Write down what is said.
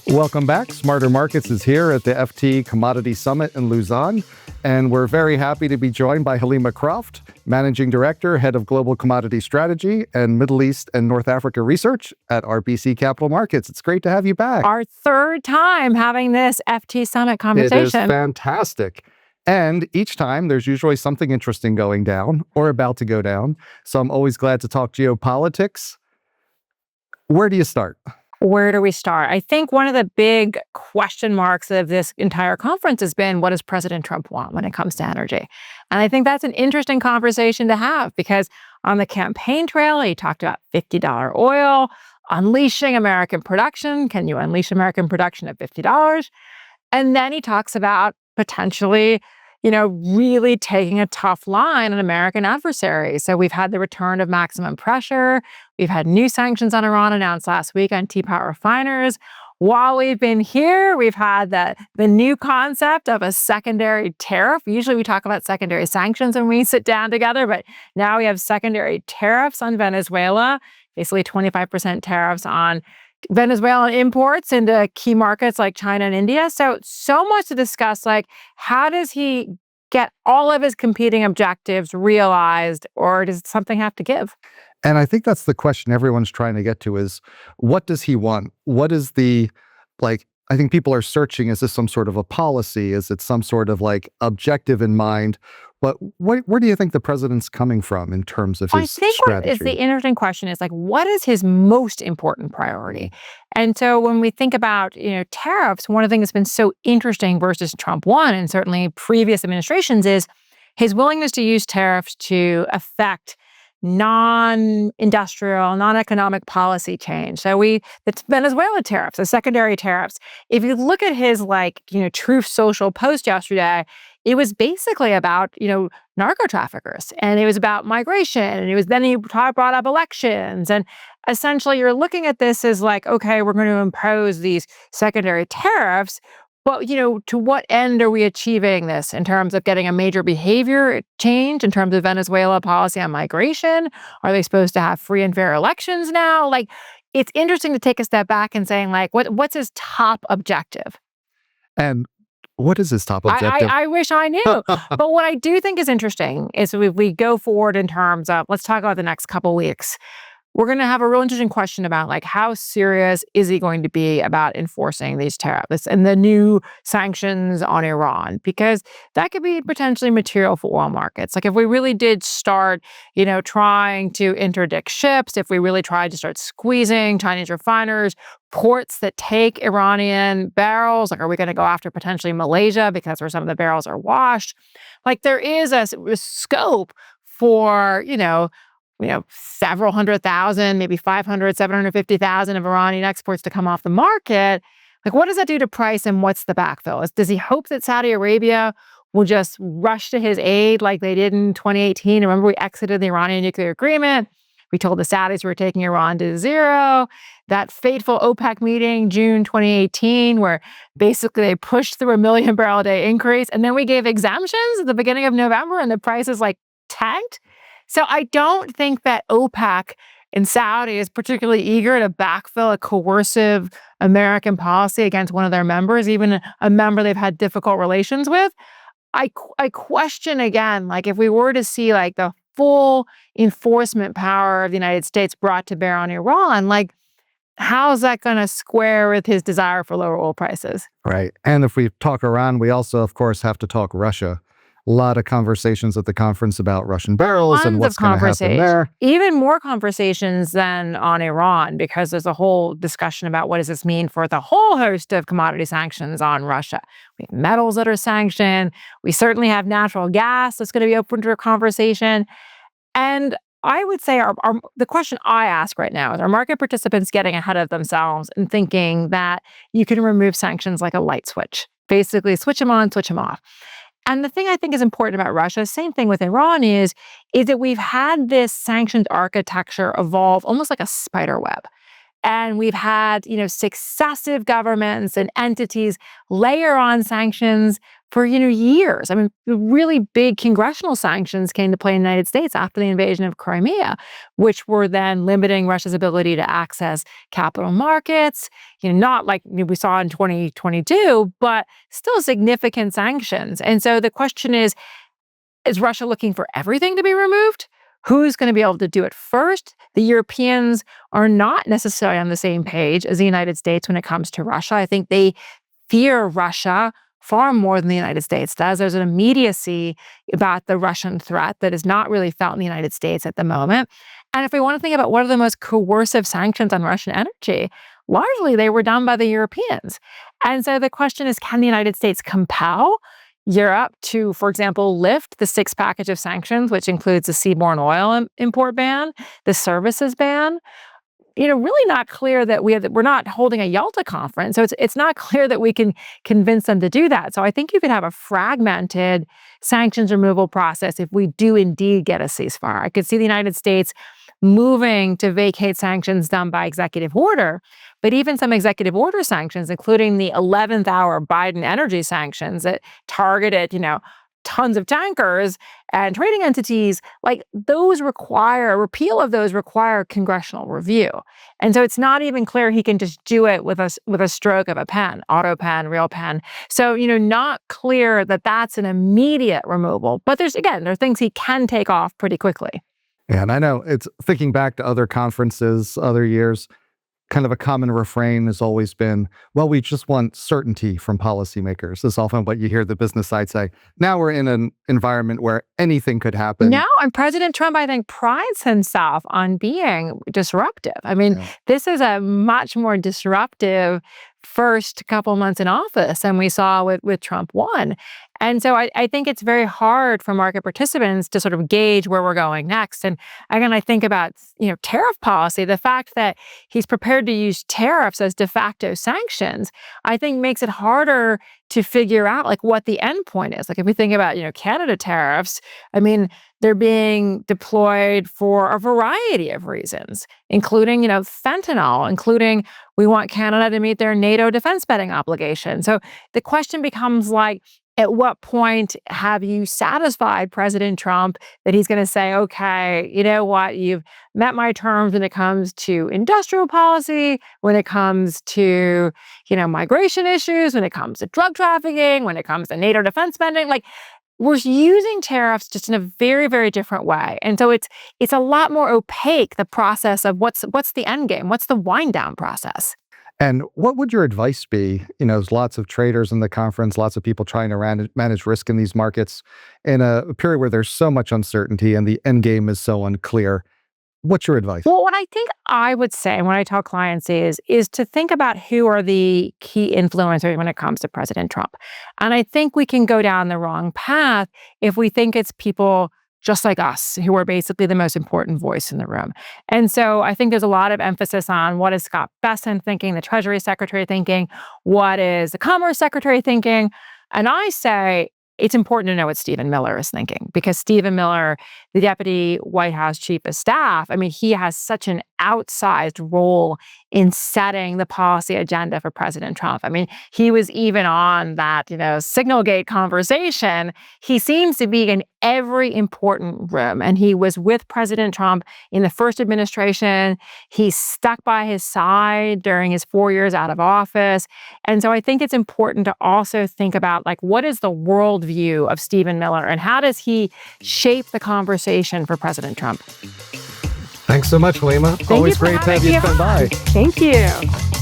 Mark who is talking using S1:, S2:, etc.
S1: Welcome back. Smarter Markets is here at the FT Commodity Summit in Lausanne, and we're very happy to be joined by Helima Croft, Managing Director, Head of Global Commodity Strategy and Middle East and North Africa Research at RBC Capital Markets. It's great to have you back.
S2: Our third time having this FT Summit conversation.
S1: It is fantastic. And each time there's usually something interesting going down or about to go down. So I'm always glad to talk geopolitics. Where do you start?
S2: Where do we start? I think one of the big question marks of this entire conference has been, what does President Trump want when it comes to energy? And I think that's an interesting conversation to have, because on the campaign trail, he talked about $50 oil, unleashing American production. Can you unleash American production at $50? And then he talks about potentially, really taking a tough line on American adversaries. So we've had the return of maximum pressure. We've had new sanctions on Iran announced last week on teapot refiners. While we've been here, we've had the new concept of a secondary tariff. Usually we talk about secondary sanctions when we sit down together, but now we have secondary tariffs on Venezuela, basically 25% tariffs on Venezuelan imports into key markets like China and India. So much to discuss, like how does he get all of his competing objectives realized, or does something have to give?
S1: And I think that's the question everyone's trying to get to is, what does he want? What is I think people are searching, is this some sort of a policy? Is it some sort of objective in mind? But where do you think the president's coming from in terms of his strategy?
S2: I think the interesting question is, what is his most important priority? And so when we think about, tariffs, one of the things that's been so interesting versus Trump 1 and certainly previous administrations is his willingness to use tariffs to affect non-industrial, non-economic policy change. So it's Venezuela tariffs, the secondary tariffs. If you look at his Truth Social post yesterday, it was basically about, narco traffickers, and it was about migration, and then he brought up elections. And essentially you're looking at this as okay, we're going to impose these secondary tariffs, but, to what end are we achieving this in terms of getting a major behavior change in terms of Venezuela policy on migration? Are they supposed to have free and fair elections now? It's interesting to take a step back and saying, what's his top objective?
S1: And what is his top objective?
S2: I wish I knew. But what I do think is interesting is if we go forward in terms of, let's talk about the next couple weeks, we're going to have a real interesting question about how serious is he going to be about enforcing these tariffs and the new sanctions on Iran, because that could be potentially material for oil markets. If we really did start, trying to interdict ships, if we really tried to start squeezing Chinese refiners, ports that take Iranian barrels, are we going to go after potentially Malaysia because where some of the barrels are washed? There is a scope for, several 100,000, maybe 500, 750,000 of Iranian exports to come off the market. What does that do to price, and what's the backfill? Does he hope that Saudi Arabia will just rush to his aid like they did in 2018? Remember, we exited the Iranian nuclear agreement. We told the Saudis we were taking Iran to zero. That fateful OPEC meeting, June 2018, where basically they pushed through a 1 million barrel a day increase. And then we gave exemptions at the beginning of November, and the prices tanked. So I don't think that OPEC in Saudi is particularly eager to backfill a coercive American policy against one of their members, even a member they've had difficult relations with. I question again, if we were to see the full enforcement power of the United States brought to bear on Iran, how's that going to square with his desire for lower oil prices?
S1: Right. And if we talk Iran, we also, of course, have to talk Russia. A lot of conversations at the conference about Russian barrels and what's going to happen there.
S2: Even more conversations than on Iran, because there's a whole discussion about what does this mean for the whole host of commodity sanctions on Russia. We have metals that are sanctioned. We certainly have natural gas that's going to be open to a conversation. And I would say the question I ask right now is, are market participants getting ahead of themselves and thinking that you can remove sanctions like a light switch? Basically, switch them on, switch them off. And the thing I think is important about Russia, same thing with Iran, is that we've had this sanctions architecture evolve almost like a spider web. And we've had, successive governments and entities layer on sanctions for years. I mean, the really big congressional sanctions came to play in the United States after the invasion of Crimea, which were then limiting Russia's ability to access capital markets, not like we saw in 2022, but still significant sanctions. And so the question is Russia looking for everything to be removed? Who's going to be able to do it first? The Europeans are not necessarily on the same page as the United States when it comes to Russia. I think they fear Russia far more than the United States does. There's an immediacy about the Russian threat that is not really felt in the United States at the moment. And if we want to think about what are the most coercive sanctions on Russian energy, largely they were done by the Europeans. And so the question is, can the United States compel Europe to, for example, lift the 6 package of sanctions, which includes the seaborne oil import ban, the services ban? Really not clear that we're not holding a Yalta conference. So it's not clear that we can convince them to do that. So I think you could have a fragmented sanctions removal process if we do indeed get a ceasefire. I could see the United States moving to vacate sanctions done by executive order, but even some executive order sanctions, including the 11th hour Biden energy sanctions that targeted, tons of tankers and trading entities, like those repeal of those require congressional review. And so it's not even clear he can just do it with a stroke of a pen, auto pen, real pen. So, not clear that that's an immediate removal. But there are things he can take off pretty quickly.
S1: Yeah, and I know it's thinking back to other conferences, other years, kind of a common refrain has always been, well, we just want certainty from policymakers. That's often what you hear the business side say. Now we're in an environment where anything could happen.
S2: No, and President Trump, I think, prides himself on being disruptive. I mean, This is a much more disruptive first couple months in office than we saw with Trump 1. And so I think it's very hard for market participants to sort of gauge where we're going next. And again, I think about, tariff policy, the fact that he's prepared to use tariffs as de facto sanctions, I think makes it harder to figure out like what the end point is. Like if we think about, Canada tariffs, I mean, they're being deployed for a variety of reasons, including, fentanyl, including we want Canada to meet their NATO defense spending obligation. So the question becomes like, at what point have you satisfied President Trump that he's going to say, okay, you know what, you've met my terms when it comes to industrial policy, when it comes to, migration issues, when it comes to drug trafficking, when it comes to NATO defense spending, like we're using tariffs just in a very, very different way. And so it's a lot more opaque, the process of what's the end game, what's the wind down process.
S1: And what would your advice be? There's lots of traders in the conference, lots of people trying to manage risk in these markets in a period where there's so much uncertainty and the end game is so unclear. What's your advice?
S2: Well, what I think I would say when I tell clients is to think about who are the key influencers when it comes to President Trump. And I think we can go down the wrong path if we think it's people just like us, who are basically the most important voice in the room. And so I think there's a lot of emphasis on what is Scott Bessent thinking, the Treasury Secretary thinking, what is the Commerce Secretary thinking. And I say it's important to know what Stephen Miller is thinking, because Stephen Miller, the Deputy White House Chief of Staff, I mean, he has such an outsized role in setting the policy agenda for President Trump. I mean, he was even on that, Signalgate conversation. He seems to be in every important room, and he was with President Trump in the first administration. He stuck by his side during his 4 years out of office. And so I think it's important to also think about, like, what is the worldview of Stephen Miller, and how does he shape the conversation for President Trump?
S1: Thanks so much, Helima. Always great to have you come by.
S2: Thank you.